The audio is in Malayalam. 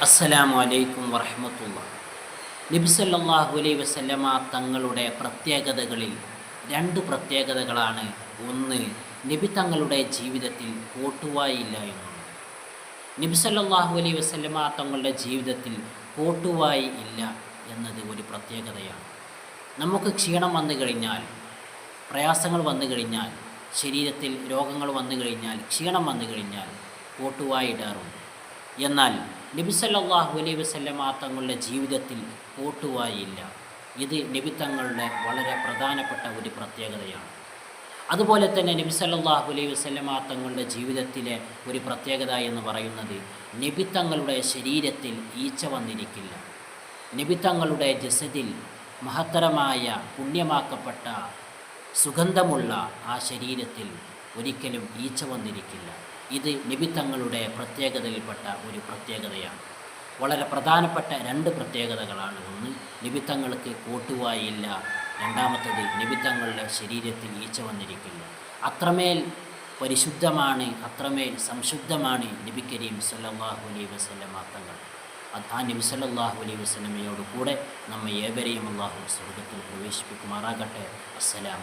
അസ്സലാമു അലൈക്കും വറഹ്മത്തുള്ളാഹി. നബി സല്ലല്ലാഹു അലൈഹി വസല്ലമ തങ്ങളുടെ പ്രത്യേകതകളിൽ രണ്ട് പ്രത്യേകതകളാണ്. ഒന്ന്, നബി തങ്ങളുടെ ജീവിതത്തിൽ കോട്ടുവായില്ല എന്നുള്ളത്. നബി സല്ലല്ലാഹു അലൈഹി വസല്ലമ തങ്ങളുടെ ജീവിതത്തിൽ കോട്ടുവായി ഇല്ല എന്നത് ഒരു പ്രത്യേകതയാണ്. നമുക്ക് ക്ഷീണം വന്നു കഴിഞ്ഞാൽ, പ്രയാസങ്ങൾ വന്നു കഴിഞ്ഞാൽ, ശരീരത്തിൽ രോഗങ്ങൾ വന്നു കഴിഞ്ഞാൽ, ക്ഷീണം വന്നു കഴിഞ്ഞാൽ കോട്ടുവായി ഇടാറുണ്ട്. എന്നാൽ നബി സല്ലല്ലാഹു അലൈഹി വസല്ലമ തങ്ങളുടെ ജീവിതത്തിൽ കോട്ടുവായില്ല. ഇത് നബി തങ്ങളുടെ വളരെ പ്രധാനപ്പെട്ട ഒരു പ്രത്യേകതയാണ്. അതുപോലെ തന്നെ നബി സല്ലല്ലാഹു അലൈഹി വസല്ലമ തങ്ങളുടെ ജീവിതത്തിലെ ഒരു പ്രത്യേകത എന്ന് പറയുന്നത്, നബി തങ്ങളുടെ ശരീരത്തിൽ ഈച്ച വന്നിരിക്കില്ല. നബി തങ്ങളുടെ ജസദിൽ മഹത്തരമായ പുണ്യമാക്കപ്പെട്ട സുഗന്ധമുള്ള ആ ശരീരത്തിൽ ഒരിക്കലും ഈച്ച വന്നിരിക്കില്ല. ഇത് നബി തങ്ങളുടെ പ്രത്യേകതയിൽപ്പെട്ട ഒരു പ്രത്യേകതയാണ്. വളരെ പ്രധാനപ്പെട്ട രണ്ട് പ്രത്യേകതകളാണ്. ഒന്ന്, നബി തങ്ങൾക്ക് കോട്ടുവായില്ല. രണ്ടാമത്തത്, നബി തങ്ങളുടെ ശരീരത്തിൽ ഈച്ച വന്നിരിക്കില്ല. അത്രമേൽ പരിശുദ്ധമാണ്, അത്രമേൽ സംശുദ്ധമാണ് നബി കരീം സല്ലല്ലാഹു അലൈഹി വസല്ലമ തങ്ങൾ. ആ നബി സല്ലല്ലാഹു അലൈഹി വസല്ലമയോട് കൂടെ നമ്മെ ഏവരെയും അല്ലാഹു സ്വർഗ്ഗത്തിൽ പ്രവേശിപ്പിക്കുമാറാകട്ടെ. അസ്സലാം.